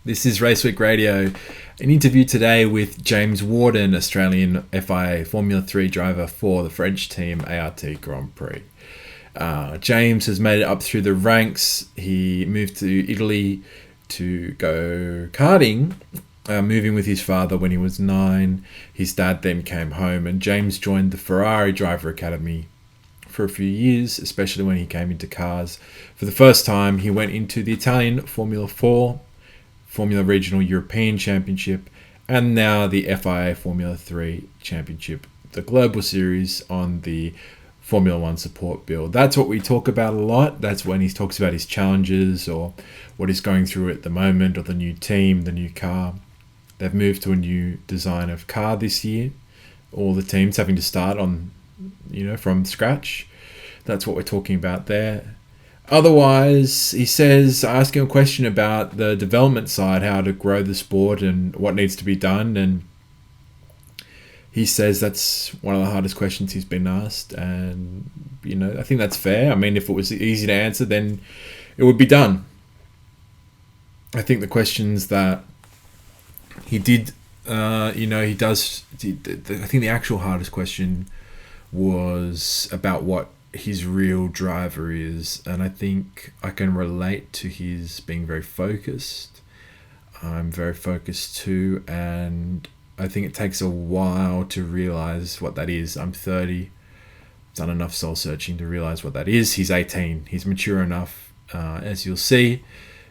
This is Raceweek Radio. An interview today with James Wharton, Australian FIA Formula 3 driver for the French team ART Grand Prix. James has made it up through the ranks. He moved to Italy to go karting, moving with his father when he was 9. His dad then came home, and James joined the Ferrari Driver Academy for a few years, especially when he came into cars. For the first time, he went into the Italian Formula 4, Formula Regional European Championship, and now the FIA Formula 3 Championship, the Global Series on the Formula 1 support bill. That's what we talk about a lot. That's when he talks about his challenges or what he's going through at the moment, or the new team, the new car. They've moved to a new design of car this year. All the teams having to start on, from scratch. That's what we're talking about there. Otherwise, he says, I ask him a question about the development side, how to grow the sport and what needs to be done. And he says that's one of the hardest questions he's been asked. And, I think that's fair. I mean, if it was easy to answer, then it would be done. I think the questions that he did, he does, I think the actual hardest question was about what his real driver is, and I think I can relate to his being very focused. I'm very focused too, and I think it takes a while to realize what that is. I'm 30, done enough soul searching to realize what that is. He's 18, he's mature enough, as you'll see.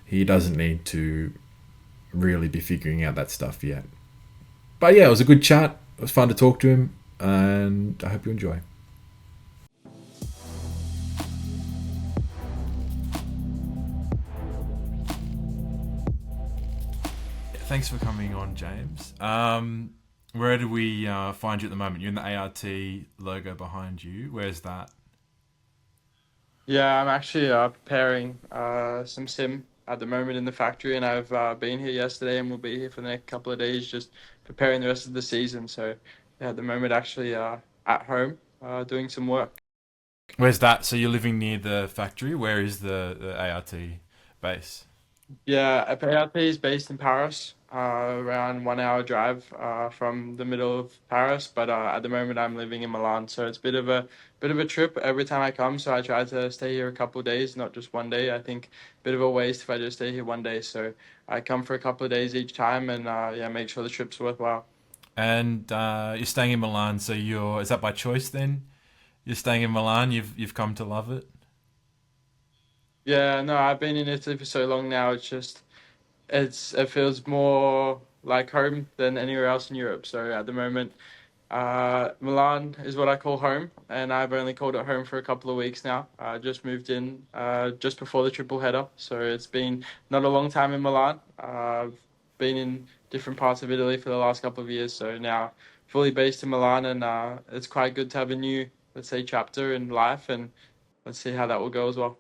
He doesn't need to really be figuring out that stuff yet. But yeah, it was a good chat. It was fun to talk to him, and I hope you enjoy. Thanks for coming on, James. Where do we find you at the moment? You're in the ART logo behind you. Where's that? Yeah, I'm actually preparing some sim at the moment in the factory, and I've been here yesterday and will be here for the next couple of days, just preparing the rest of the season. So, yeah, at the moment, actually at home doing some work. Where's that? So you're living near the factory. Where is the ART base? Yeah, APAP is based in Paris, around 1 hour drive from the middle of Paris. But at the moment, I'm living in Milan, so it's a bit of a trip every time I come. So I try to stay here a couple of days, not just one day. I think a bit of a waste if I just stay here one day. So I come for a couple of days each time, and yeah, make sure the trip's worthwhile. And you're staying in Milan. So is that by choice then? You're staying in Milan. You've come to love it. Yeah, no, I've been in Italy for so long now. It feels more like home than anywhere else in Europe. So at the moment. Milan is what I call home, and I've only called it home for a couple of weeks now. I just moved in just before the triple header, so it's been not a long time in Milan. I've been in different parts of Italy for the last couple of years, so now fully based in Milan, and it's quite good to have a new, let's say, chapter in life, and let's see how that will go as well.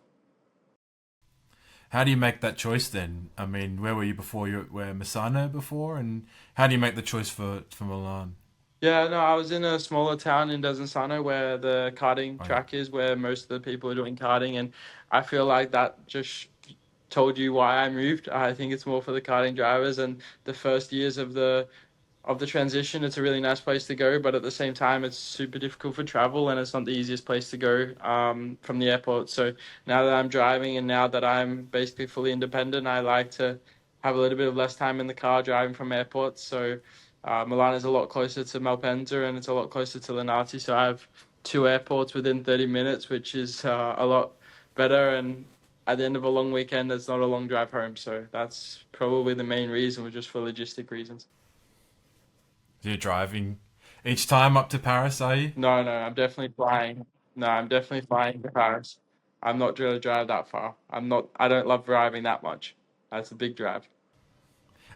How do you make that choice then? I mean, where were you before? You were Misano before, and how do you make the choice for Milan? Yeah, no, I was in a smaller town in Desenzano where the karting Oh yeah. track is, where most of the people are doing karting, and I feel like that just told you why I moved. I think it's more for the karting drivers and the first years of the transition. It's a really nice place to go, but at the same time, it's super difficult for travel, and it's not the easiest place to go from the airport. So now that I'm driving and now that I'm basically fully independent, I like to have a little bit of less time in the car driving from airports. So Milan is a lot closer to Malpensa and it's a lot closer to Linate. So I have two airports within 30 minutes, which is a lot better. And at the end of a long weekend, it's not a long drive home. So that's probably the main reason, just for logistic reasons. So you're driving each time up to Paris, are you? No, no, I'm definitely flying. No, I'm definitely flying to Paris. I'm not going to drive that far. I don't love driving that much. That's a big drive.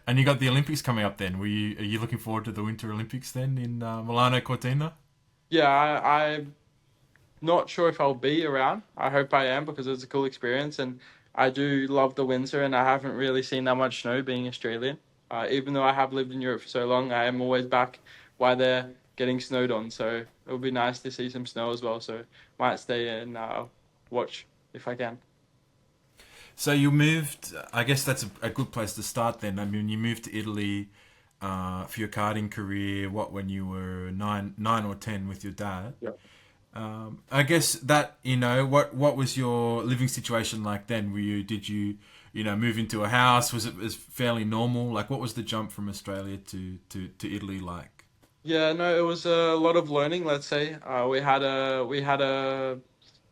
And you got the Olympics coming up. Then, are you looking forward to the Winter Olympics then in Milano Cortina? Yeah, I'm not sure if I'll be around. I hope I am because it's a cool experience and I do love the winter and I haven't really seen that much snow being Australian. Even though I have lived in Europe for so long, I am always back while they're getting snowed on. So it would be nice to see some snow as well. So might stay and watch if I can. So you moved. I guess that's a good place to start. Then I mean, you moved to Italy for your karting career. What, when you were nine or 10 with your dad? Yeah. I guess that, what was your living situation like then? Did you move into a house? Was fairly normal? Like, what was the jump from Australia to Italy like? Yeah, no, it was a lot of learning, let's say. We had a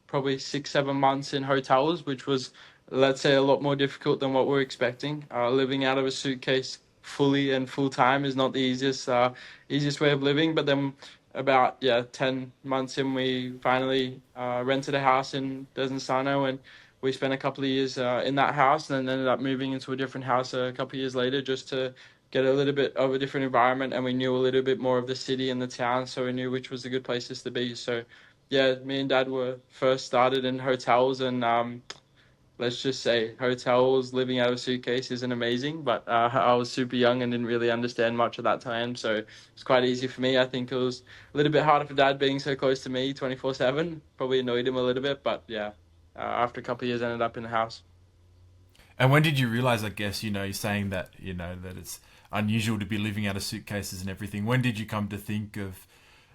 probably 6, 7 months in hotels, which was, let's say, a lot more difficult than what we're expecting. Living out of a suitcase fully and full time is not the easiest way of living. But then, about 10 months in, we finally rented a house in Desenzano, and we spent a couple of years in that house, and then ended up moving into a different house a couple of years later, just to get a little bit of a different environment, and we knew a little bit more of the city and the town, so we knew which was the good places to be. So yeah, me and dad were first started in hotels, and let's just say hotels, living out of a suitcase isn't amazing, but I was super young and didn't really understand much at that time, so it's quite easy for me. I think it was a little bit harder for dad being so close to me 24/7. Probably annoyed him a little bit, but yeah, after a couple of years, ended up in the house. And when did you realize? I guess you're saying that that it's unusual to be living out of suitcases and everything. When did you come to think of,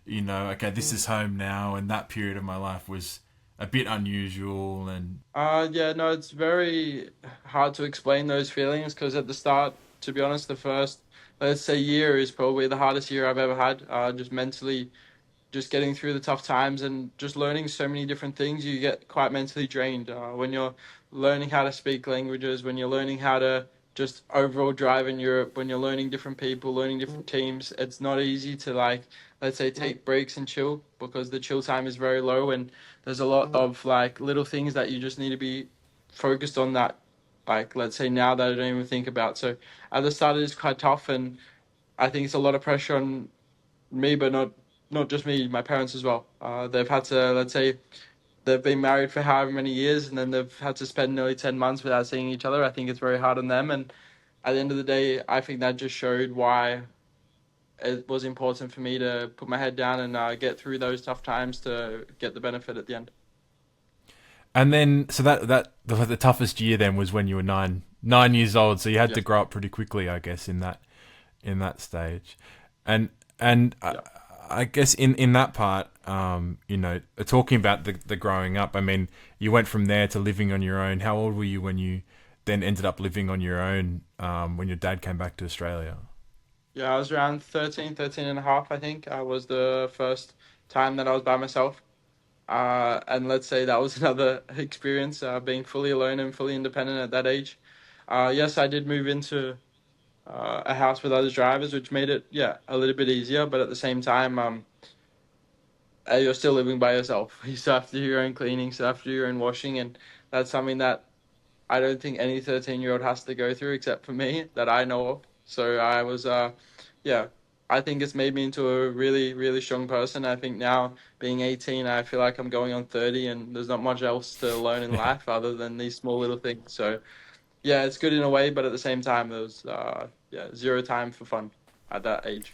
okay, this is home now, and that period of my life was a bit unusual and Yeah, no, it's very hard to explain those feelings because at the start, to be honest, the first, let's say, year is probably the hardest year I've ever had. Just mentally, just getting through the tough times and just learning so many different things, you get quite mentally drained. When you're learning how to speak languages, when you're learning how to just overall drive in Europe, when you're learning different people, learning different teams, it's not easy to, like, let's say, take breaks and chill, because the chill time is very low, and there's a lot of like little things that you just need to be focused on, that, like, let's say, now that I don't even think about. So at the start it is quite tough, and I think it's a lot of pressure on me, but not just me, my parents as well. They've had to, let's say, they've been married for however many years, and then they've had to spend nearly 10 months without seeing each other. I think it's very hard on them, and at the end of the day, I think that just showed why it was important for me to put my head down and get through those tough times to get the benefit at the end. then so that the toughest year then was when you were nine years old. So you had to Yes. grow up pretty quickly, I guess, in that stage, and and Yeah. I guess in that part, talking about the growing up. I mean, you went from there to living on your own. How old were you when you then ended up living on your own? When your dad came back to Australia? Yeah, I was around 13 and a half, I think. I was the first time that I was by myself. And let's say that was another experience, being fully alone and fully independent at that age. Yes, I did move into a house with other drivers, which made it, yeah, a little bit easier. But at the same time, you're still living by yourself. You still have to do your own cleaning, still have to do your own washing, and that's something that I don't think any 13-year-old has to go through, except for me, that I know of. So I was, yeah, I think it's made me into a really, really strong person. I think now, being 18, I feel like I'm going on 30, and there's not much else to learn in Yeah. life other than these small little things. So yeah, it's good in a way, but at the same time, there was, zero time for fun at that age.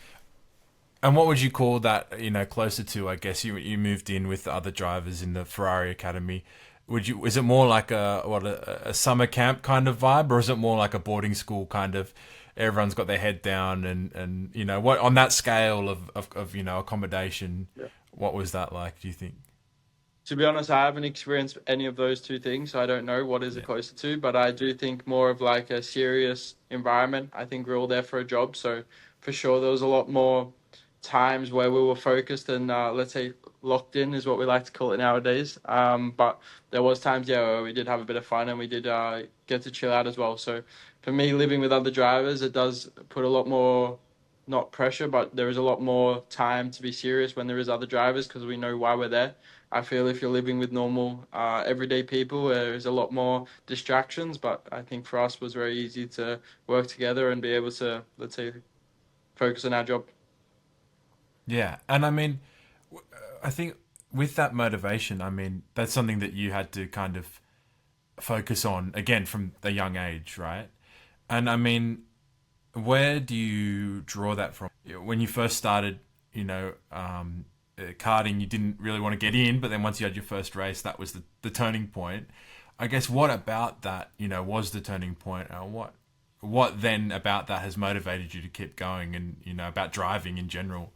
And what would you call that? Closer to, I guess you moved in with the other drivers in the Ferrari Academy. Is it more like a summer camp kind of vibe, or is it more like a boarding school kind of? Everyone's got their head down, and what on that scale of accommodation. Yeah. What was that like? Do you think? To be honest, I haven't experienced any of those two things, so I don't know what is it Yeah. closer to, but I do think more of like a serious environment. I think we're all there for a job, so for sure there was a lot more times where we were focused and, let's say, locked in is what we like to call it nowadays. But there was times, yeah, where we did have a bit of fun, and we did get to chill out as well. So for me, living with other drivers, it does put a lot more, not pressure, but there is a lot more time to be serious when there is other drivers, because we know why we're there. I feel if you're living with normal, everyday people, there is a lot more distractions. But I think for us, it was very easy to work together and be able to, let's say, focus on our job. Yeah, and I mean, I think with that motivation, I mean, that's something that you had to kind of focus on again from a young age, right? And I mean, where do you draw that from? When you first started, karting, you didn't really want to get in, but then once you had your first race, that was the turning point. I guess what about that, was the turning point? What then about that has motivated you to keep going, and about driving in general?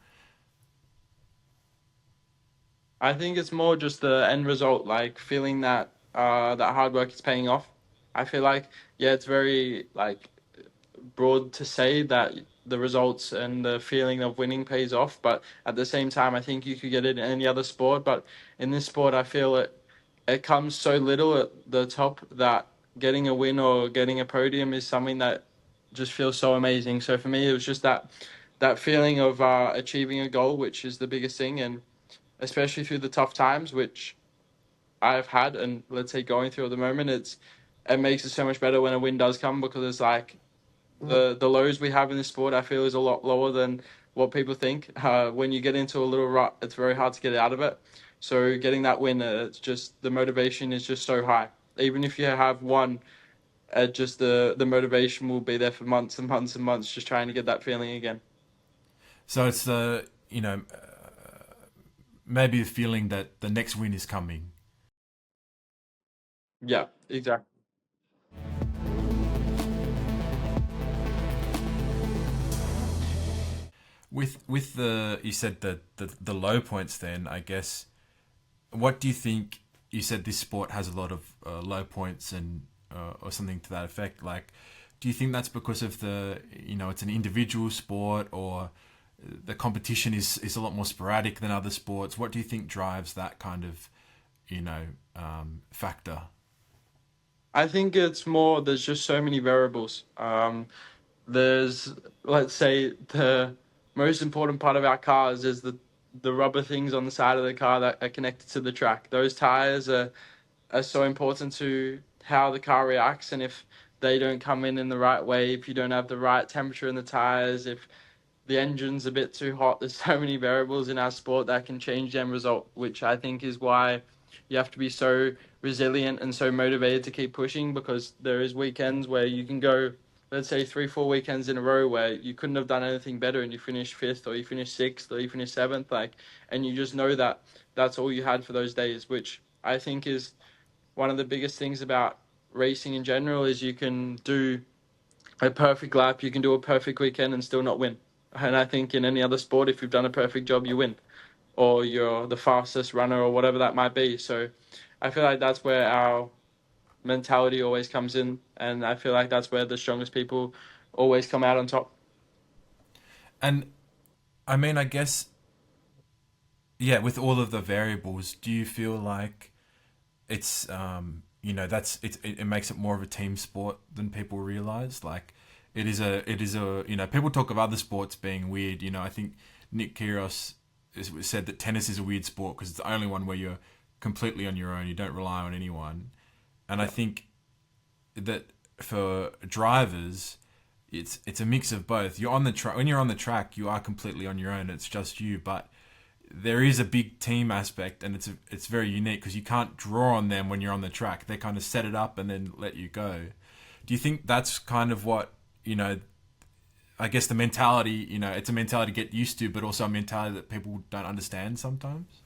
I think it's more just the end result, like feeling that that hard work is paying off. I feel like, yeah, it's very like broad to say that the results and the feeling of winning pays off, but at the same time, I think you could get it in any other sport. But in this sport, I feel it comes so little at the top that getting a win or getting a podium is something that just feels so amazing. So for me, it was just that feeling of achieving a goal, which is the biggest thing, and especially through the tough times, which I've had, and let's say going through at the moment, it makes it so much better when a win does come, because it's like the lows we have in this sport, I feel, is a lot lower than what people think. When you get into a little rut, it's very hard to get out of it. So getting that win, it's just the motivation is just so high. Even if you have one, just the motivation will be there for months and months and months, just trying to get that feeling again. So it's the maybe the feeling that the next win is coming. Yeah, exactly. With the you said the low points. Then I guess, what do you think? You said this sport has a lot of low points and or something to that effect. Like, do you think that's because of the it's an individual sport, or the competition is a lot more sporadic than other sports? What do you think drives that kind of factor? I think it's more, there's just so many variables. There's, let's say, the most important part of our cars is the rubber things on the side of the car that are connected to the track. Those tires are so important to how the car reacts, and if they don't come in the right way, if you don't have the right temperature in the tires, if the engine's a bit too hot. There's so many variables in our sport that can change the end result, which I think is why you have to be so resilient and so motivated to keep pushing, because there is weekends where you can go, let's say 3, 4 weekends in a row where you couldn't have done anything better and you finish fifth or you finish sixth or you finish seventh, like, and you just know that that's all you had for those days, which I think is one of the biggest things about racing in general, is you can do a perfect lap, you can do a perfect weekend and still not win. And I think in any other sport, if you've done a perfect job, you win, or you're the fastest runner or whatever that might be. So I feel like that's where our mentality always comes in. And I feel like that's where the strongest people always come out on top. And I mean, I guess, yeah, with all of the variables, do you feel like it's that's it makes it more of a team sport than people realize? Like, it is a people talk of other sports being weird. I think Nick Kyrgios said that tennis is a weird sport because it's the only one where you're completely on your own. You don't rely on anyone. And I Yeah. think that for drivers, it's a mix of both. You're on the track when you're on the track, you are completely on your own. It's just you, but there is a big team aspect, and it's very unique because you can't draw on them when you're on the track. They kind of set it up and then let you go. Do you think that's kind of what I guess the mentality, it's a mentality to get used to, but also a mentality that people don't understand sometimes?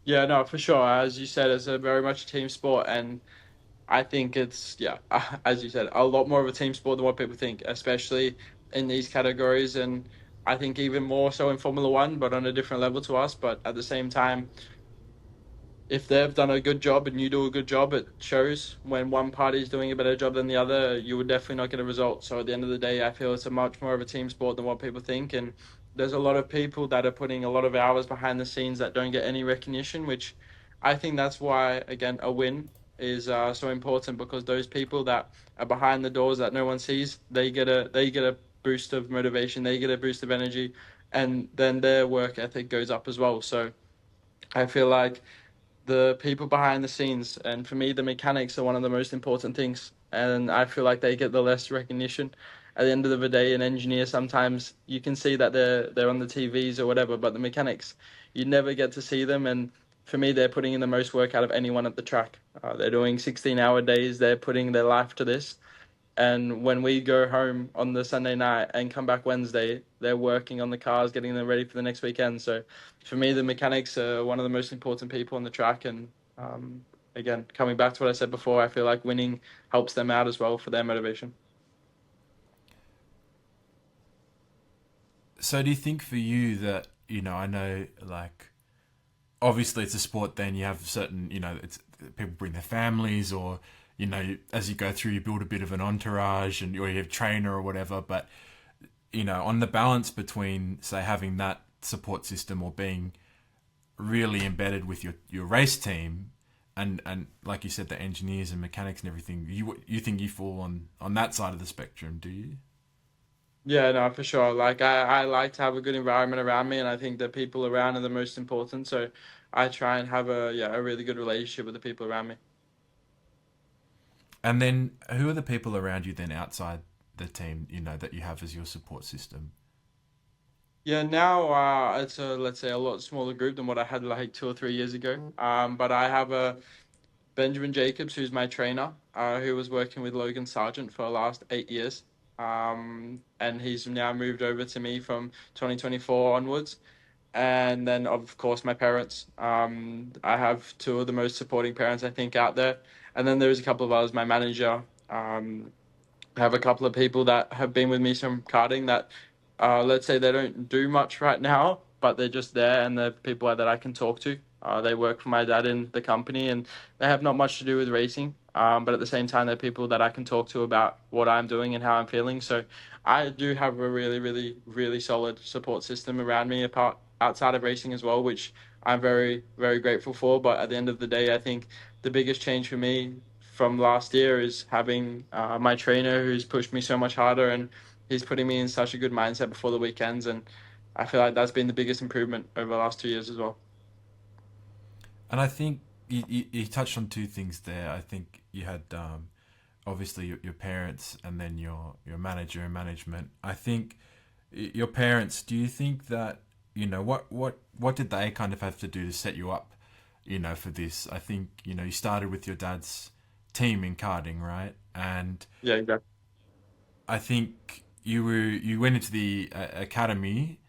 Yeah, no, for sure. As you said, it's a very much a team sport, and I think it's, yeah, as you said, a lot more of a team sport than what people think, especially in these categories. And I think even more so in Formula One, but on a different level to us. But at the same time, if they've done a good job and you do a good job, it shows. When one party is doing a better job than the other, you would definitely not get a result. So at the end of the day, I feel it's a much more of a team sport than what people think. And there's a lot of people that are putting a lot of hours behind the scenes that don't get any recognition, which I think that's why, again, a win is so important, because those people that are behind the doors that no one sees, they get a boost of motivation, they get a boost of energy, and then their work ethic goes up as well. So I feel like the people behind the scenes, and for me, the mechanics are one of the most important things. And I feel like they get the less recognition. At the end of the day, an engineer, sometimes you can see that they're on the TVs or whatever, but the mechanics, you never get to see them. And for me, they're putting in the most work out of anyone at the track. They're doing 16-hour days. They're putting their life to this. And when we go home on the Sunday night and come back Wednesday, they're working on the cars, getting them ready for the next weekend. So for me, the mechanics are one of the most important people on the track. And again, coming back to what I said before, I feel like winning helps them out as well for their motivation. So do you think for you that, I know like obviously it's a sport, then you have certain, it's people bring their families, or as you go through you build a bit of an entourage, and or you have a trainer or whatever, but on the balance between say having that support system or being really embedded with your race team, and like you said, the engineers and mechanics and everything, you think you fall on that side of the spectrum, do you? Yeah, no, for sure. Like I like to have a good environment around me, and I think the people around are the most important. So I try and have a really good relationship with the people around me. And then who are the people around you then outside the team, that you have as your support system? Yeah, now it's a, let's say, a lot smaller group than what I had like 2 or 3 years ago. But I have a Benjamin Jacobs, who's my trainer, who was working with Logan Sargent for the last 8 years. And he's now moved over to me from 2024 onwards. And then, of course, my parents. I have two of the most supporting parents I think out there. And then there's a couple of others, my manager. I have a couple of people that have been with me from karting that, let's say, they don't do much right now, but they're just there, and they're people that I can talk to. They work for my dad in the company, and they have not much to do with racing. But at the same time, they're people that I can talk to about what I'm doing and how I'm feeling. So I do have a really, really, really solid support system around me, apart outside of racing as well, which I'm very, very grateful for. But at the end of the day, I think the biggest change for me from last year is having my trainer who's pushed me so much harder, and he's putting me in such a good mindset before the weekends. And I feel like that's been the biggest improvement over the last 2 years as well. And I think you touched on two things there. I think you had obviously your parents, and then your manager and management. I think your parents. Do you think that what did they kind of have to do to set you up, for this? I think you started with your dad's team in karting, right? And Yeah, exactly. I think you went into the academy,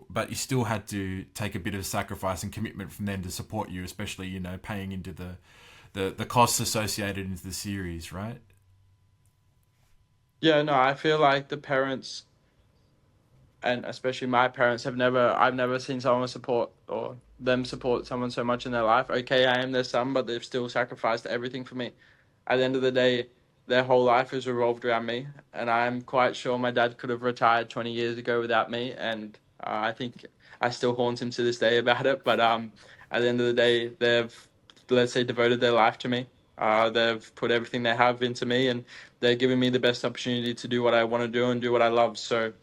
but you still had to take a bit of sacrifice and commitment from them to support you, especially paying into the costs associated into the series, right? Yeah, no, I feel like the parents, and especially my parents, I've never seen someone support or them support someone so much in their life. Okay, I am their son, but they've still sacrificed everything for me. At the end of the day, their whole life has revolved around me, and I'm quite sure my dad could have retired 20 years ago without me, and I think I still haunt him to this day about it. But at the end of the day, they've, let's say, devoted their life to me. They've put everything they have into me, and they're giving me the best opportunity to do what I want to do and do what I love. So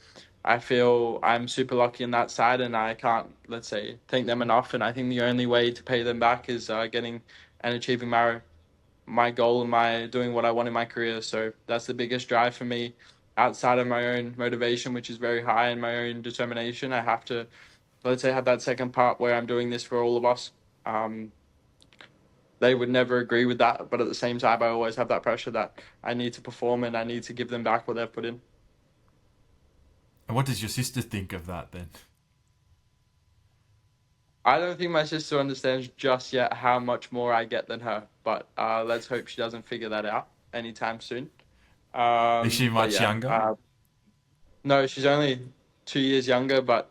I feel I'm super lucky in that side, and I can't, let's say, thank them enough. And I think the only way to pay them back is getting and achieving my goal and my doing what I want in my career. So that's the biggest drive for me outside of my own motivation, which is very high, and my own determination. I have to, let's say, have that second part where I'm doing this for all of us. Um, they would never agree with that, but at the same time, I always have that pressure that I need to perform and I need to give them back what they've put in. And what does your sister think of that then? I don't think my sister understands just yet how much more I get than her, but let's hope she doesn't figure that out anytime soon. Is she But much yeah, younger? no, she's only 2 years younger, but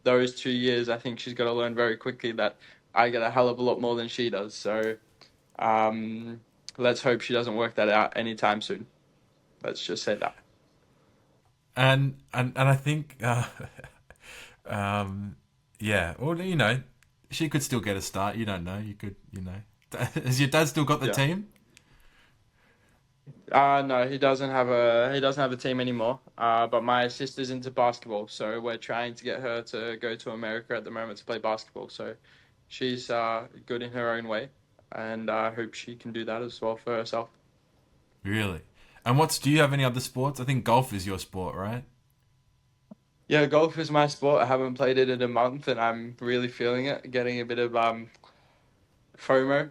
those 2 years, I think she's got to learn very quickly that I get a hell of a lot more than she does. So um, let's hope she doesn't work that out anytime soon. Let's just say that. And I think um, yeah, well, she could still get a start. You don't know. You could, Has your dad still got the Yeah. team? No, he doesn't have a team anymore. But my sister's into basketball, so we're trying to get her to go to America at the moment to play basketball. So she's good in her own way, and I hope she can do that as well for herself. Really? And do you have any other sports? I think golf is your sport, right? Yeah, golf is my sport. I haven't played it in a month, and I'm really feeling it. Getting a bit of FOMO,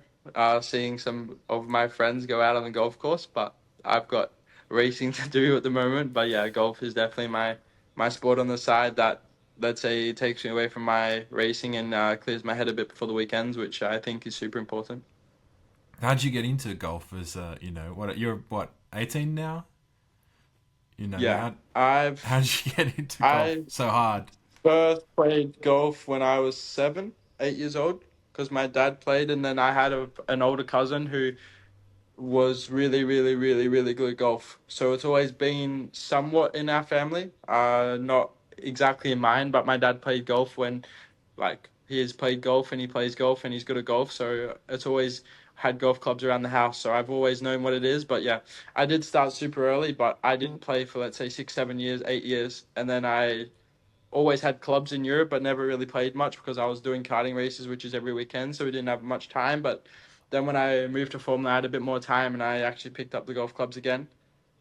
seeing some of my friends go out on the golf course, but I've got racing to do at the moment. But yeah, golf is definitely my sport on the side that, let's say, takes me away from my racing and clears my head a bit before the weekends, which I think is super important. How'd you get into golf? As what you're 18 now? Yeah, How did you get into golf I so hard? first played golf when I was 7, 8 years old because my dad played, and then I had an older cousin who was really, really, really, really good at golf. So it's always been somewhat in our family. Not exactly in mine, but my dad played golf when, like, he has played golf and he plays golf and he's good at golf. So it's always had golf clubs around the house. So I've always known what it is. But yeah, I did start super early, but I didn't play for, let's say, 6, 7 years, 8 years. And then I always had clubs in Europe, but never really played much because I was doing karting races, which is every weekend, so we didn't have much time. But then when I moved to Formula, I had a bit more time, and I actually picked up the golf clubs again.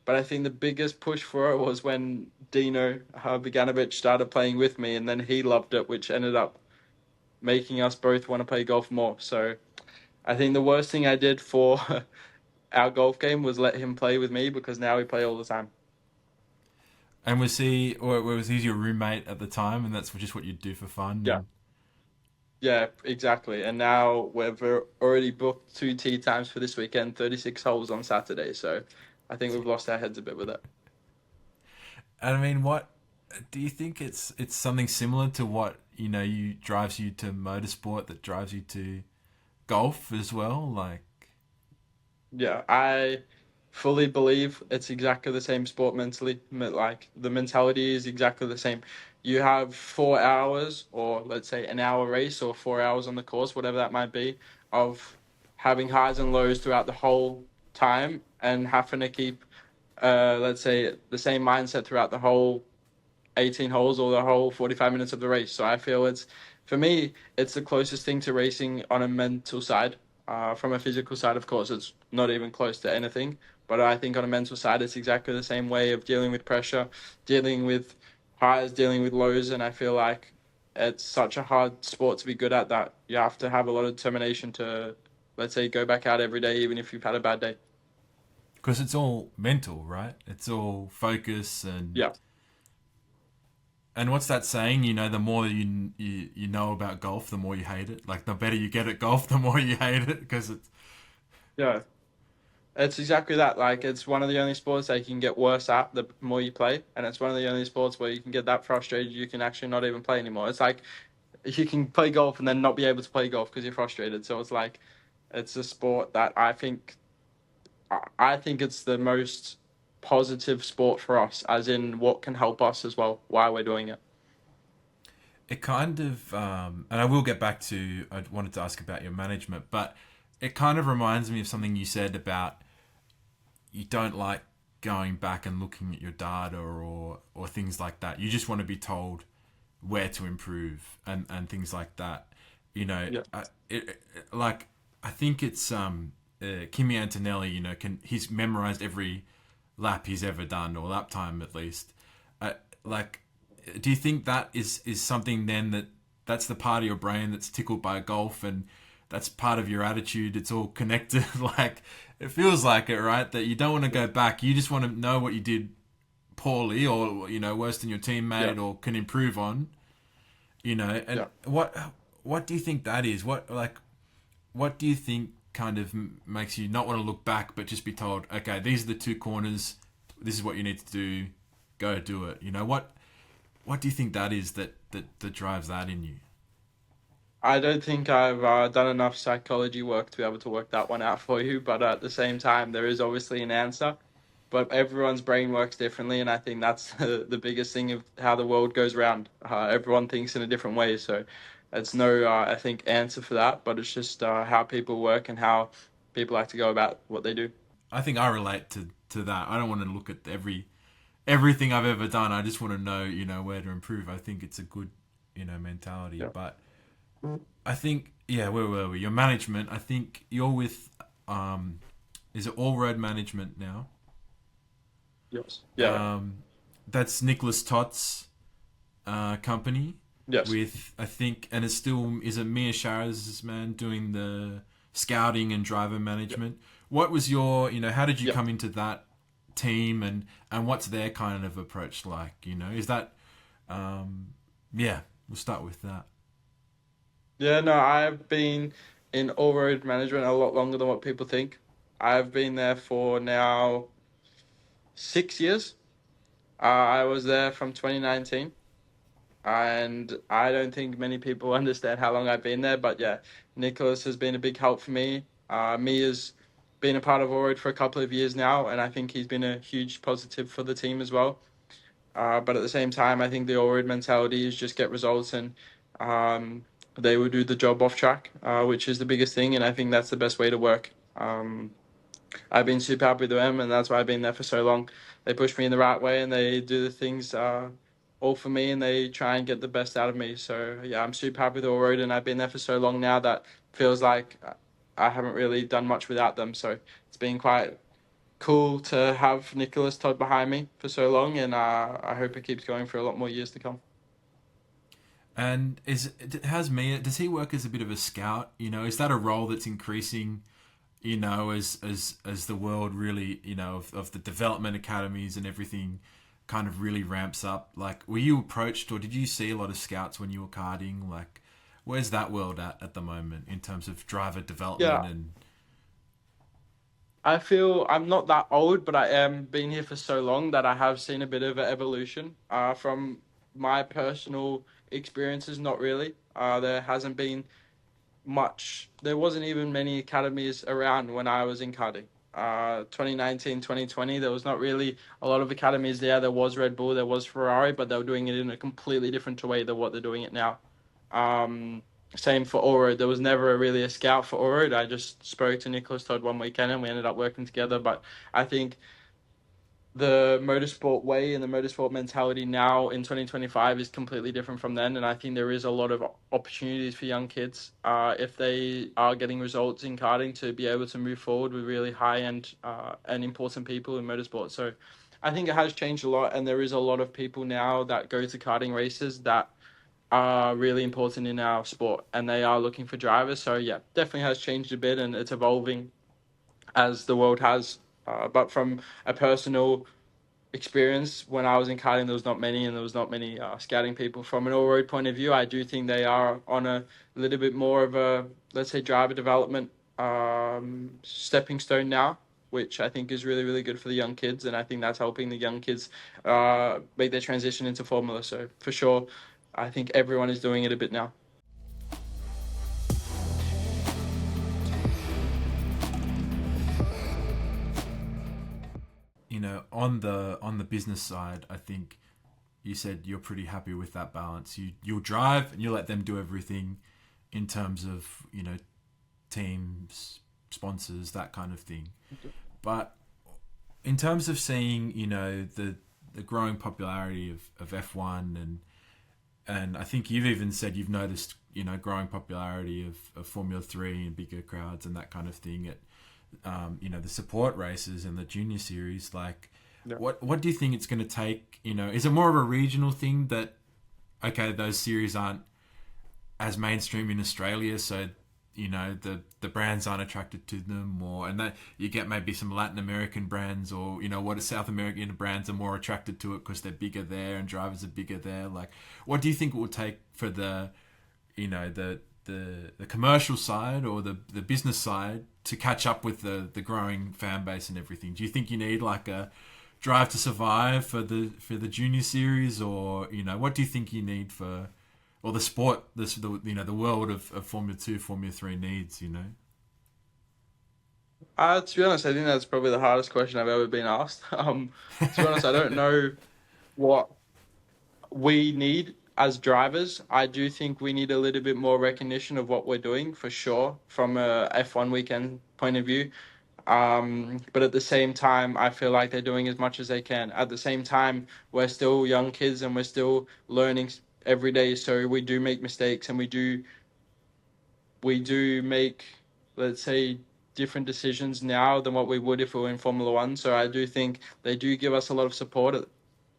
But I think the biggest push for it was when Dino Beganovic started playing with me, and then he loved it, which ended up making us both want to play golf more. So I think the worst thing I did for our golf game was let him play with me because now we play all the time. And was he your roommate at the time, and that's just what you'd do for fun? Yeah. And Yeah, exactly. And now we've already booked two tee times for this weekend, 36 holes on Saturday. So I think we've lost our heads a bit with it. I mean, what do you think? It's something similar to what you drives you to motorsport that drives you to golf as well. Like, Yeah, I fully believe it's exactly the same sport mentally. Like the mentality is exactly the same. You have 4 hours, or let's say an hour race, or 4 hours on the course, whatever that might be, of having highs and lows throughout the whole time and having to keep, let's say, the same mindset throughout the whole 18 holes or the whole 45 minutes of the race. So I feel for me, it's the closest thing to racing on a mental side. From a physical side, of course, it's not even close to anything. But I think on a mental side, it's exactly the same way of dealing with pressure, dealing with highs, dealing with lows. And I feel like it's such a hard sport to be good at that you have to have a lot of determination to, let's say, go back out every day, even if you've had a bad day. because it's all mental, right? It's all focus Yeah. and what's that saying? The more you know about golf, the more you hate it. Like the better you get at golf, the more you hate it because it's Yeah. It's exactly that. Like, it's one of the only sports that you can get worse at the more you play, and it's one of the only sports where you can get that frustrated you can actually not even play anymore. It's like you can play golf and then not be able to play golf because you're frustrated. So it's like it's a sport that I think it's the most positive sport for us, as in what can help us as well while we're doing it. it kind of and I will get back to I wanted to ask about your management, but it kind of reminds me of something you said about you don't like going back and looking at your data or things like that. You just want to be told where to improve and things like that. Yeah, Like I think it's Kimi Antonelli. He's memorized every lap he's ever done or lap time at least. Like, do you think that is something then that's the part of your brain that's tickled by golf and that's part of your attitude? It's all connected. Like it feels like it, right? That you don't want to go back. You just want to know what you did poorly or worse than your yeah, teammate or can improve on. And yeah. what do you think that is? What do you think kind of makes you not want to look back but just be told, okay, these are the two corners. This is what you need to do. Go do it. What do you think that is that drives that in you? I don't think I've done enough psychology work to be able to work that one out for you, but at the same time, there is obviously an answer. But everyone's brain works differently, and I think that's the biggest thing of how the world goes round. Everyone thinks in a different way, so it's no, I think, answer for that, but it's just how people work and how people like to go about what they do. I think I relate to that. I don't want to look at everything I've ever done. I just want to know, where to improve. I think it's a good, mentality. Yeah. But I think, yeah, where were we? Your management. I think you're with, is it All Road Management now? Yes. Yeah. Um, that's Nicholas Tott's company Yes. with, I think, and it's still, is it Mia Sharaz's man doing the scouting and driver Yeah. management? What was your, how did you Yeah. come into that team and what's their kind of approach like? Is that, yeah, we'll start with that. Yeah, no, I've been in all-road management a lot longer than what people think. I've been there for now 6 years. I was there from 2019, and I don't think many people understand how long I've been there. But yeah, Nicholas has been a big help for me. Me has been a part of all-road for a couple of years now, and I think he's been a huge positive for the team as well. But at the same time, I think the all-road mentality is just get results, and um, they will do the job off track, which is the biggest thing, and I think that's the best way to work. I've been super happy with them, and that's why I've been there for so long. They push me in the right way, and they do the things all for me, and they try and get the best out of me. So yeah, I'm super happy with all road, and I've been there for so long now that feels like I haven't really done much without them. So it's been quite cool to have Nicholas Todd behind me for so long, and I hope it keeps going for a lot more years to come. And has Mia, does he work as a bit of a scout? Is that a role that's increasing? As the world really, of the development academies and everything kind of really ramps up. Like, were you approached, or did you see a lot of scouts when you were karting? Like, where's that world at the moment in terms of driver development Yeah, and I feel I'm not that old, but I am been here for so long that I have seen a bit of an evolution. From my personal experiences, not really. There hasn't been much. There wasn't even many academies around when I was in karting. 2019, 2020, there was not really a lot of academies there. There was Red Bull, there was Ferrari, but they were doing it in a completely different way than what they're doing it now. Um, Same for Allroad. There was never really a scout for Allroad. I just spoke to Nicholas Todd one weekend and we ended up working together. But I think the motorsport way and the motorsport mentality now in 2025 is completely different from then, and I think there is a lot of opportunities for young kids if they are getting results in karting to be able to move forward with really high end and important people in motorsport. So I think it has changed a lot, and there is a lot of people now that go to karting races that are really important in our sport, and they are looking for drivers. So yeah, definitely has changed a bit, and it's evolving as the world has. But from a personal experience, when I was in karting, there was not many, and there was not many scouting people. From an all-road point of view, I do think they are on a little bit more of a, let's say, driver development stepping stone now, which I think is really, really good for the young kids, and I think that's helping the young kids make their transition into Formula. So for sure, I think everyone is doing it a bit now. on the business side? I think you said you're pretty happy with that balance. You'll drive and you let them do everything in terms of teams, sponsors, that kind of thing. But in terms of seeing the growing popularity of F1, and I think you've even said you've noticed growing popularity of Formula 3 and bigger crowds and that kind of thing at the support races and the junior series. Like, Yeah. what do you think it's going to take? Is it more of a regional thing that, okay, those series aren't as mainstream in Australia, so the brands aren't attracted to them, or and that you get maybe some Latin American brands, or what South American brands are more attracted to it because they're bigger there and drivers are bigger there. Like, what do you think it will take for the you know the commercial side or the business side to catch up with the growing fan base and everything? Do you think you need like a Drive to Survive for the junior series, or what do you think you need for, or the sport, the world of Formula 2, Formula 3 needs? To be honest, I think that's probably the hardest question I've ever been asked. To be honest, I don't know what we need as drivers. I do think we need a little bit more recognition of what we're doing for sure from a F1 weekend point of view. But at the same time, I feel like they're doing as much as they can. At the same time, we're still young kids and we're still learning every day. So we do make mistakes, and we do make, let's say, different decisions now than what we would if we were in Formula One. So I do think they do give us a lot of support,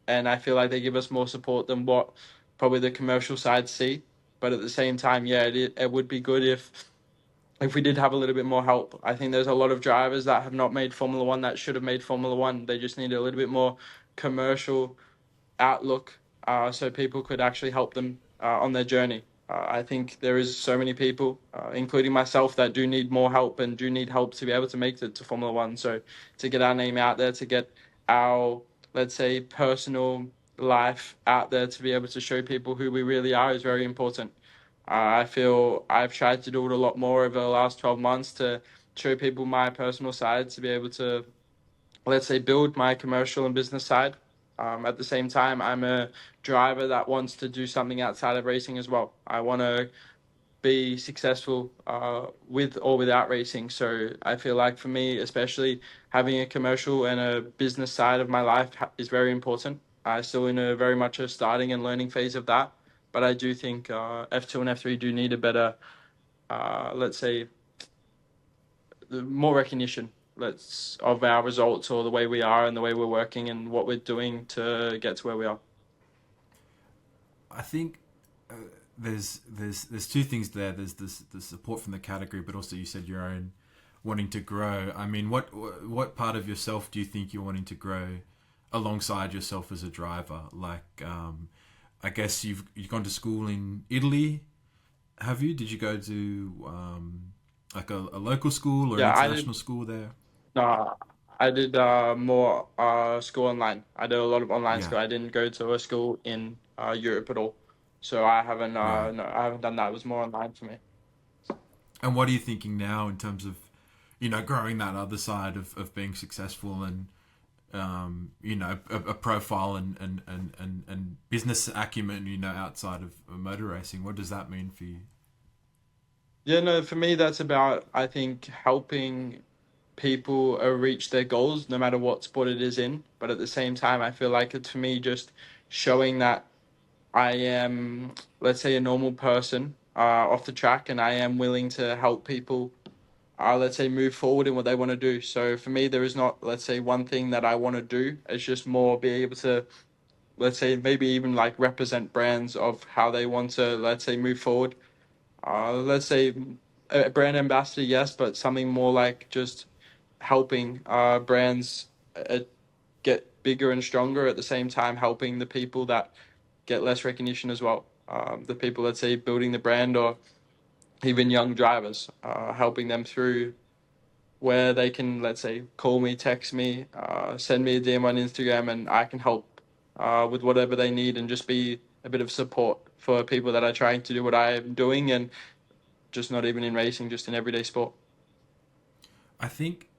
and I feel like they give us more support than what probably the commercial side see. But at the same time, yeah, it would be good if we did have a little bit more help. I think there's a lot of drivers that have not made Formula One that should have made Formula One. They just need a little bit more commercial outlook, so people could actually help them on their journey. I think there is so many people, including myself, that do need more help and do need help to be able to make it to Formula One. So to get our name out there, to get our, let's say, personal life out there, to be able to show people who we really are is very important. I feel I've tried to do it a lot more over the last 12 months to show people my personal side, to be able to, let's say, build my commercial and business side. At the same time, I'm a driver that wants to do something outside of racing as well. I want to be successful with or without racing. So I feel like for me, especially having a commercial and a business side of my life is very important. I'm still in a very much a starting and learning phase of that. But I do think F2 and F3 do need a better, let's say, more recognition, let's of our results or the way we are and the way we're working and what we're doing to get to where we are. I think there's two things there. There's this the support from the category, but also you said your own wanting to grow. I mean, what part of yourself do you think you're wanting to grow alongside yourself as a driver? Like, I guess you've gone to school in Italy. Have you? Did you go to like a local school or an Yeah, I international did. school there? Uh, I did more school online. I did a lot of online Yeah, school. I didn't go to a school in Europe at all, so I haven't. right. No, I haven't done that. It was more online for me. And what are you thinking now in terms of, growing that other side of being successful and, a profile and business acumen, outside of motor racing? What does that mean for you? Yeah, no, for me that's about I think helping people reach their goals, no matter what sport it is in. But at the same time, I feel like it's for me just showing that I am, let's say, a normal person off the track, and I am willing to help people, let's say, move forward in what they want to do. So for me, there is not, let's say, one thing that I want to do. It's just more be able to, let's say, maybe even like represent brands of how they want to, let's say, move forward. Let's say a brand ambassador, yes, but something more like just helping brands get bigger and stronger at the same time helping the people that get less recognition as well. The people, let's say, building the brand or even young drivers, helping them through where they can, let's say, call me, text me, send me a DM on Instagram, and I can help with whatever they need and just be a bit of support for people that are trying to do what I am doing and just not even in racing, just in everyday sport. I think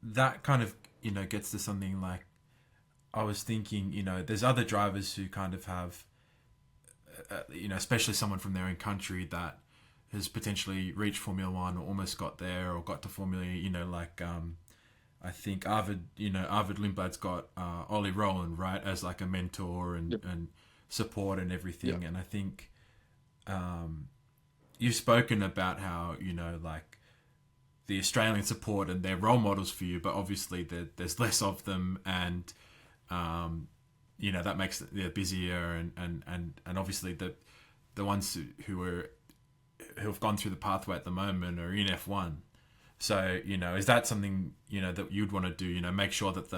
that kind of, gets to something like I was thinking, there's other drivers who kind of have, especially someone from their own country that has potentially reached Formula One or almost got there or got to Formula, like I think Arvid Lindblad's got Ollie Rowland, right, as like a mentor Yep. and support and everything. Yep. And I think you've spoken about how, like the Australian support and they're role models for you, but obviously there's less of them and, that makes it busier and obviously the ones who have gone through the pathway at the moment are in F1. So, is that something, that you'd want to do, make sure that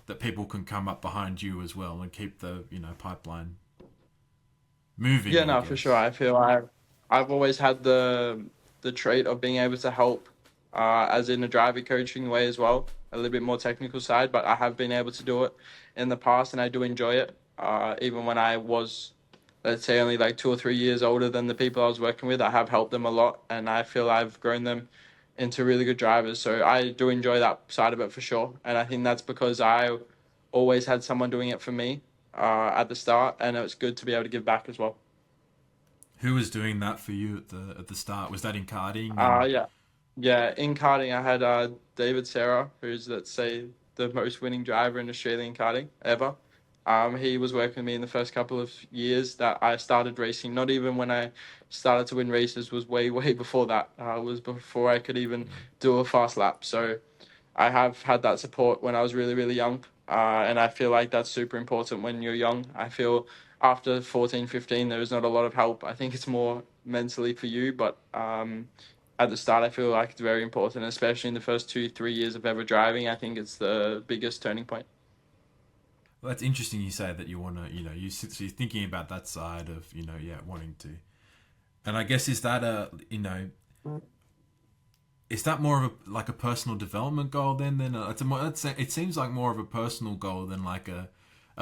that people can come up behind you as well and keep the, pipeline moving, Yeah, I no, for sure. guess. I feel I've always had the trait of being able to help, as in a driver coaching way as well, a little bit more technical side, but I have been able to do it in the past, and I do enjoy it. Even when I was, let's say, only like 2 or 3 years older than the people I was working with, I have helped them a lot, and I feel I've grown them into really good drivers. So I do enjoy that side of it for sure, and I think that's because I always had someone doing it for me at the start, and it's good to be able to give back as well. Who was doing that for you at the start? Was that in karting and Yeah, yeah. In karting, I had David Serra, who's, let's say, the most winning driver in Australian karting ever. He was working with me in the first couple of years that I started racing. Not even when I started to win races was way, way before that. It was before I could even do a fast lap. So I have had that support when I was really, really young. And I feel like that's super important when you're young. I feel after 14, 15, there is not a lot of help. I think it's more mentally for you, but at the start, I feel like it's very important, especially in the first 2, 3 years of ever driving. I think it's the biggest turning point. well, that's interesting you say that you want to, so you're thinking about that side of, yeah, wanting to And I guess is that is that more of a personal development goal then? It seems like more of a personal goal than like a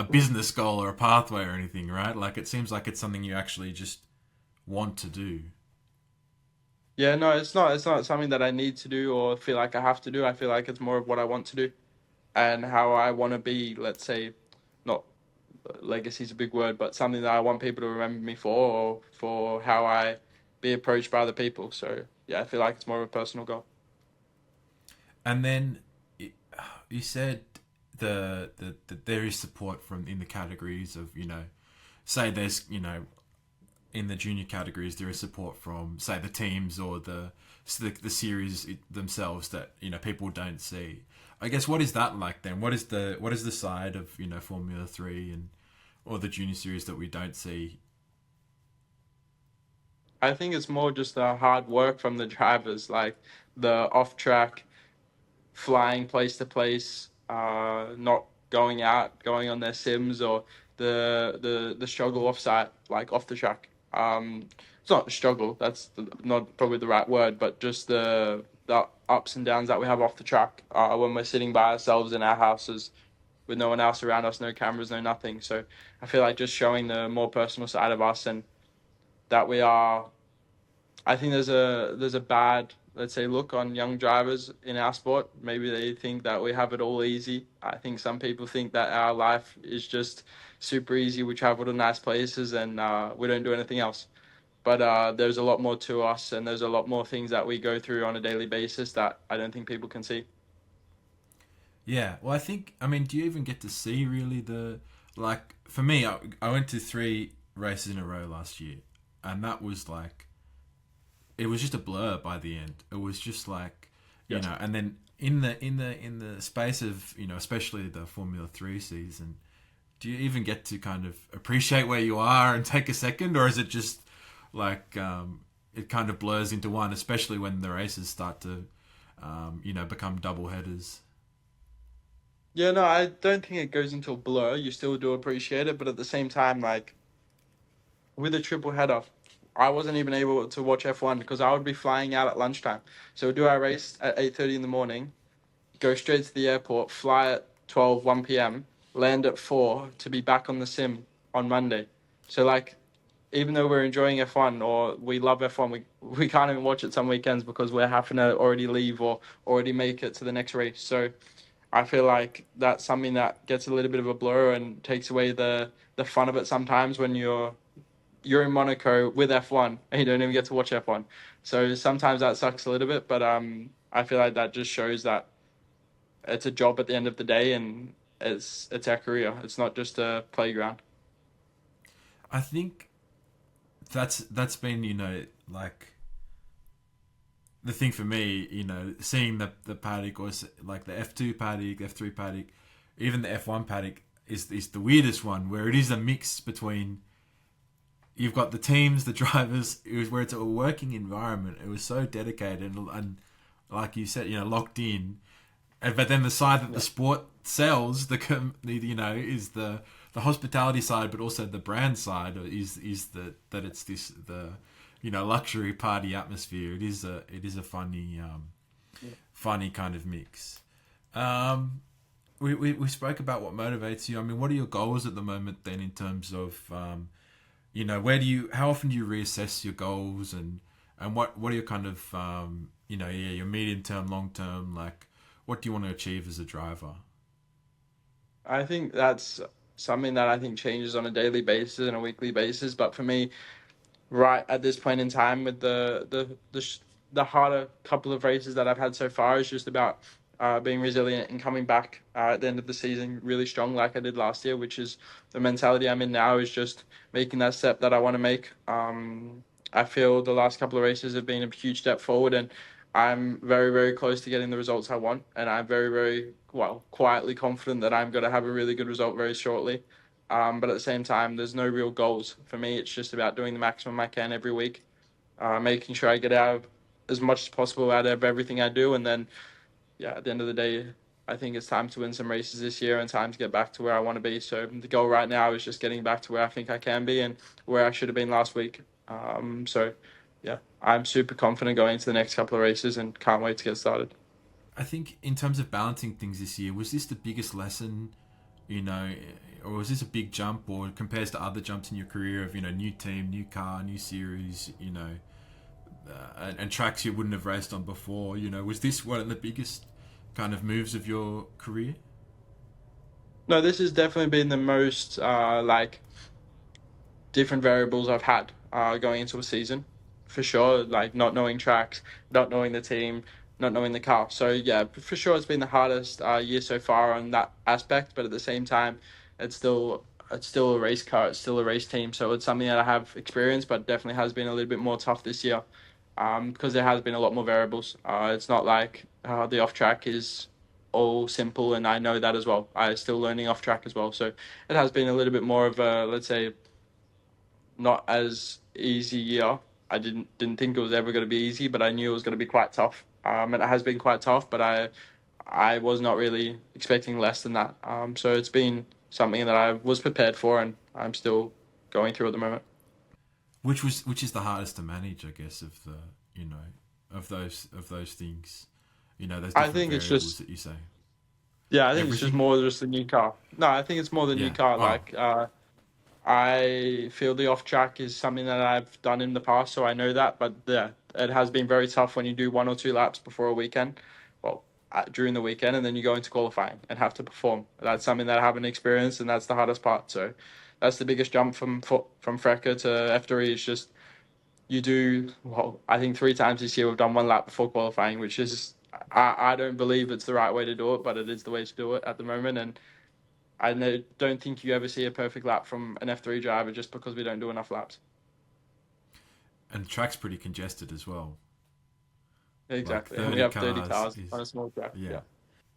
business goal or a pathway or anything, right? Like it seems like it's something you actually just want to do. Yeah, no, it's not. It's not something that I need to do or feel like I have to do. I feel like it's more of what I want to do and how I want to be. Let's say, not legacy is a big word, but something that I want people to remember me for, or for how I be approached by other people. So yeah, I feel like it's more of a personal goal. And then you said the there is support from in the categories of say there's in the junior categories there is support from say the teams or the series themselves that people don't see. I guess what is that like then? What is the side of Formula 3 and or the junior series that we don't see? I think it's more just the hard work from the drivers, like the off track flying place to place, not going out, going on their sims, or the struggle offsite, like off the track. It's not a struggle. Not probably the right word, but just the ups and downs that we have off the track when we're sitting by ourselves in our houses with no one else around us, no cameras, no nothing. So I feel like just showing the more personal side of us and that we are. I think there's a bad, let's say, look on young drivers in our sport. Maybe they think that we have it all easy. I think some people think that our life is just super easy. We travel to nice places and we don't do anything else. But there's a lot more to us, and there's a lot more things that we go through on a daily basis that I don't think people can see. Yeah, well, I mean, do you even get to see really like, for me, I went to three races in a row last year, and that was like, it was just a blur by the end. It was just like, Yes. and then in the space of, especially the Formula 3 season, do you even get to kind of appreciate where you are and take a second, or is it just like, it kind of blurs into one, especially when the races start to, become double headers? Yeah, no, I don't think it goes into a blur. You still do appreciate it, but at the same time, like with a triple header, I wasn't even able to watch F1 because I would be flying out at lunchtime. So we'd do our race at 8:30 in the morning, go straight to the airport, fly at 1 p.m., land at 4 to be back on the sim on Monday. So like even though we're enjoying F1 or we love F1, we can't even watch it some weekends because we're having to already leave or already make it to the next race. So I feel like that's something that gets a little bit of a blur and takes away the fun of it sometimes when you're in Monaco with F1 and you don't even get to watch F1. So sometimes that sucks a little bit, but I feel like that just shows that it's a job at the end of the day and it's our career. It's not just a playground. I think that's been like the thing for me, seeing the paddock or like the F2 paddock, F3 paddock, even the F1 paddock is the weirdest one where it is a mix between you've got the teams, the drivers, where it's a working environment. It was so dedicated and like you said, locked in. But then the side that the Yeah. sport sells, is the hospitality side, but also the brand side is that it's the luxury party atmosphere. It is a funny kind of mix. Um, we spoke about what motivates you. I mean, what are your goals at the moment then in terms of how often do you reassess your goals and what are your kind of your medium term, long term, like what do you want to achieve as a driver? I think that's something that I think changes on a daily basis and a weekly basis. But for me, right at this point in time with the harder couple of races that I've had so far is just about being resilient and coming back at the end of the season really strong like I did last year, which is the mentality I'm in now is just making that step that I want to make. I feel the last couple of races have been a huge step forward and I'm very, very close to getting the results I want. And I'm very, very, well, quietly confident that I'm going to have a really good result very shortly. But at the same time, there's no real goals. For me, it's just about doing the maximum I can every week, making sure I get out as much as possible out of everything I do. And then, yeah, at the end of the day, I think it's time to win some races this year and time to get back to where I want to be. So the goal right now is just getting back to where I think I can be and where I should have been last week. So yeah, I'm super confident going into the next couple of races and can't wait to get started. I think in terms of balancing things this year, was this the biggest lesson, you know, or was this a big jump, or compares to other jumps in your career of, new team, new car, new series, and tracks you wouldn't have raced on before, was this one of the biggest kind of moves of your career? No, this has definitely been the most like different variables I've had going into a season, for sure. Like not knowing tracks, not knowing the team, not knowing the car. So yeah, for sure, it's been the hardest year so far on that aspect. But at the same time, it's still a race car, it's still a race team. So it's something that I have experienced, but definitely has been a little bit more tough this year, because there has been a lot more variables. It's not like the off track is all simple, and I know that as well. I'm still learning off track as well, so it has been a little bit more of a, let's say, not as easy year. I didn't think it was ever going to be easy, but I knew it was going to be quite tough. And it has been quite tough, but I was not really expecting less than that. So it's been something that I was prepared for, and I'm still going through at the moment. Which is the hardest to manage, I guess, of the of those things, those I different think it's variables just that you say. yeah, I think it's just Everything. more just the new car. No, I think it's more the new Yeah. car. Oh. Like I feel the off track is something that I've done in the past, so I know that. But yeah, it has been very tough when you do one or two laps before a weekend, well, during the weekend, and then you go into qualifying and have to perform. That's something that I haven't experienced, and that's the hardest part. So that's the biggest jump from Frecker to F3. Is just you do, well, I think 3 times this year we've done one lap before qualifying, which is I don't believe it's the right way to do it, but it is the way to do it at the moment, and don't think you ever see a perfect lap from an F3 driver just because we don't do enough laps. And the track's pretty congested as well. Like Exactly. And we 30 have 30 cars cars on is, a small track. yeah. Yeah.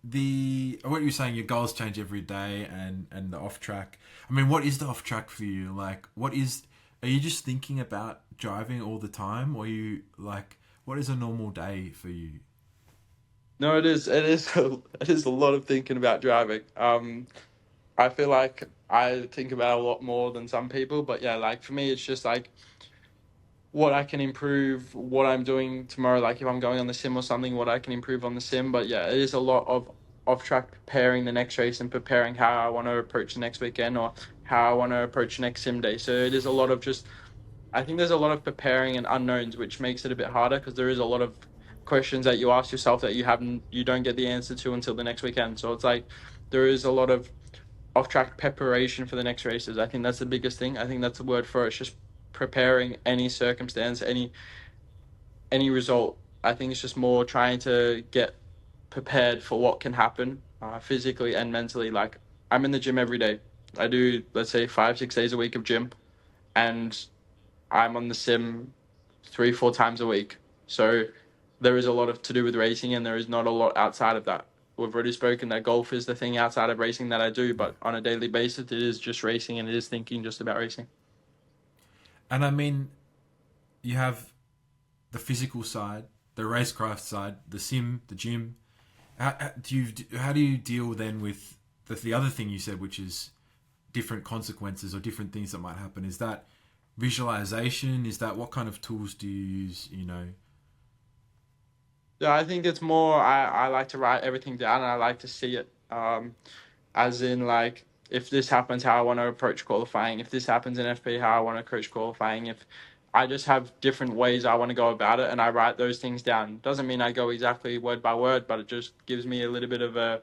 The what you were saying, your goals change every day, and the off track. I mean, what is the off track for you? Like, are you just thinking about driving all the time, or you like, what is a normal day for you? No, it is. It is. It is a lot of thinking about driving. I feel like I think about it a lot more than some people, but yeah, like for me, it's just like what I can improve, what I'm doing tomorrow. Like if I'm going on the sim or something, what I can improve on the sim. But yeah, it is a lot of off track preparing the next race and preparing how I want to approach the next weekend or how I want to approach the next sim day. So it is a lot of just, I think there's a lot of preparing and unknowns, which makes it a bit harder because there is a lot of questions that you ask yourself that you don't get the answer to until the next weekend. So it's like there is a lot of off track preparation for the next races. I think that's the biggest thing. I think that's the word for it. It's just preparing any circumstance, any result. I think it's just more trying to get prepared for what can happen physically and mentally. Like I'm in the gym every day. I do, let's say, 5, 6 days a week of gym, and I'm on the sim 3, 4 times a week. So there is a lot of to do with racing, and there is not a lot outside of that. We've already spoken that golf is the thing outside of racing that I do, Yeah. but on a daily basis, it is just racing, and it is thinking just about racing. And I mean, you have the physical side, the racecraft side, the sim, the gym. How do you deal then with the other thing you said, which is different consequences or different things that might happen? Is that visualization? Is that what kind of tools do you use? Yeah, I think it's more. I like to write everything down, and I like to see it. As in, like, if this happens, how I want to approach qualifying. If this happens in FP, how I want to approach qualifying. If I just have different ways I want to go about it, and I write those things down. Doesn't mean I go exactly word by word, but it just gives me a little bit of a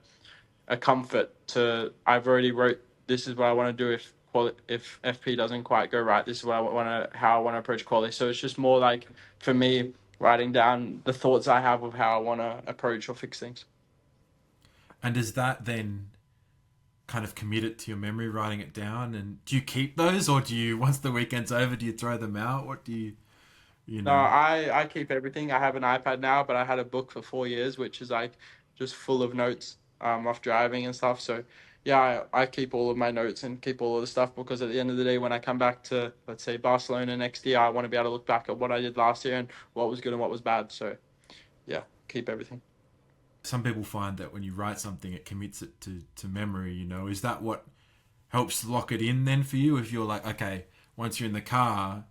comfort to. I've already wrote. This is what I want to do if FP doesn't quite go right. This is what I want to how I want to approach quality. So it's just more like for me writing down the thoughts I have of how I want to approach or fix things. And does that then kind of commit it to your memory, writing it down? And do you keep those, or do you, once the weekend's over, do you throw them out? What do you, you No, know? I keep everything. I have an iPad now, but I had a book for 4 years, which is like just full of notes off driving and stuff. So yeah, I keep all of my notes and keep all of the stuff because at the end of the day, when I come back to, let's say, Barcelona next year, I want to be able to look back at what I did last year and what was good and what was bad. So yeah, keep everything. Some people find that when you write something, it commits it to memory. Is that what helps lock it in then for you? If you're like, okay, once you're in the car,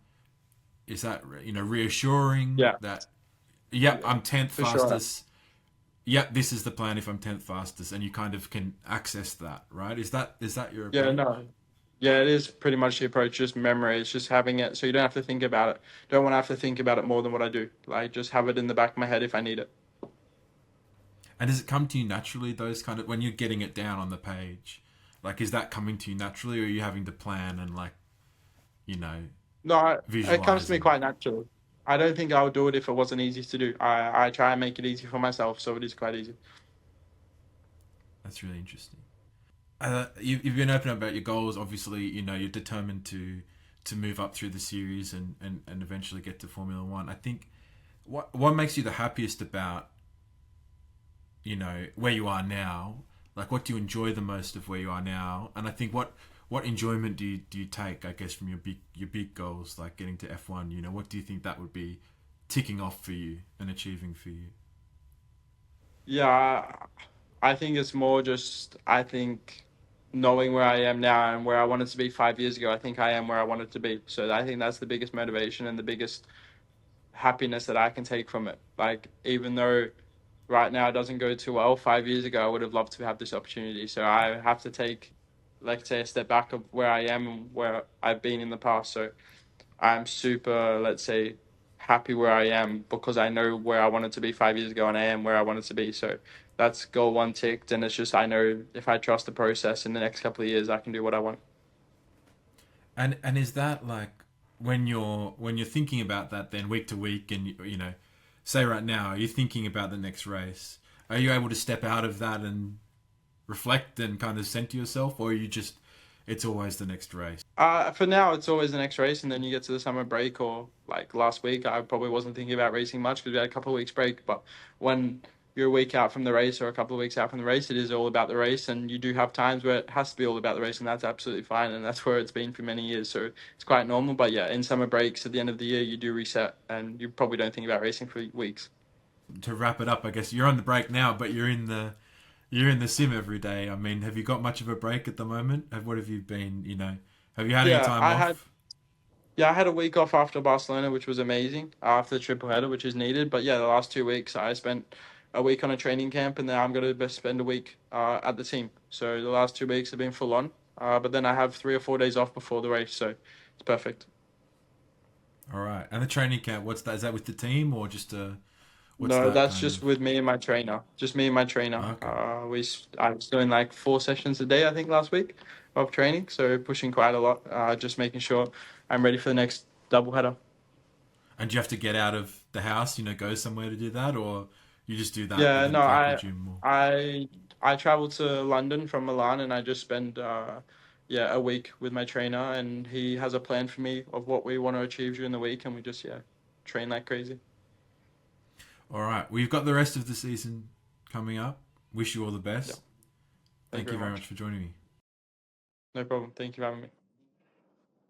Is that reassuring Yeah, that yep, yeah, I'm 10th for sure. fastest. Yep, this is the plan if I'm 10th fastest, and you kind of can access that, right? Is that your Yeah, approach? no. Yeah, it is pretty much the approach, just memory. It's just having it so you don't have to think about it. Don't want to have to think about it more than what I do. Like, just have it in the back of my head if I need it. And does it come to you naturally, those kind of, when you're getting it down on the page? Like, is that coming to you naturally, or are you having to plan and, like, you know, No, it comes to me visualizing? quite naturally. I don't think I would do it if it wasn't easy to do. I try and make it easy for myself, so it is quite easy. That's really interesting. You've been open about your goals. Obviously, you're determined to move up through the series and eventually get to Formula One. I think what makes you the happiest about where you are now, like what do you enjoy the most of where you are now, and I think what enjoyment do you take, I guess, from your big goals, like getting to F1. What do you think that would be ticking off for you and achieving for you? Yeah, I think it's more just, I think knowing where I am now and where I wanted to be 5 years ago, I think I am where I wanted to be. So I think that's the biggest motivation and the biggest happiness that I can take from it. Like, even though right now it doesn't go too well, 5 years ago I would have loved to have this opportunity. So I have to take, like, say, a step back of where I am and where I've been in the past. So I'm super, let's say, happy where I am because I know where I wanted to be 5 years ago and I am where I wanted to be. So that's goal one ticked. And it's just, I know if I trust the process in the next couple of years, I can do what I want. And is that like when you're thinking about that then week to week, and say right now you're thinking about the next race, are you able to step out of that and reflect and kind of center yourself, or are you just it's always the next race? For now, it's always the next race, and then you get to the summer break, or like last week, I probably wasn't thinking about racing much because we had a couple of weeks break. But when you're a week out from the race or a couple of weeks out from the race, it is all about the race, and you do have times where it has to be all about the race, and that's absolutely fine, and that's where it's been for many years. So it's quite normal. But yeah, in summer breaks at the end of the year, you do reset, and you probably don't think about racing for weeks. To wrap it up, I guess you're on the break now, but you're in the sim every day. I mean, have you got much of a break at the moment? What have you been? Have you had any Yeah, time off? I had a week off after Barcelona, which was amazing, after the triple header, which is needed. But yeah, the last 2 weeks, I spent a week on a training camp, and then I'm going to spend a week at the team. So the last 2 weeks have been full on. But then I have 3 or 4 days off before the race, so it's perfect. All right. And the training camp, what's that? Is that with the team, or just what's No, that that's kind just of? with me and my trainer. Just me and my trainer. Okay. I was doing like 4 sessions a day, I think, last week of training. So pushing quite a lot. Just making sure I'm ready for the next double header. And do you have to get out of the house, go somewhere to do that, or you just do that Yeah, within no, the local gym? Or I travel to London from Milan, and I just spend yeah, a week with my trainer, and he has a plan for me of what we want to achieve during the week, and we just, yeah, train like crazy. all right, we've got the rest of the season coming up. Wish you all the Yeah, best. thank you Thank you very very much. much for joining me. No problem. Thank you for having me.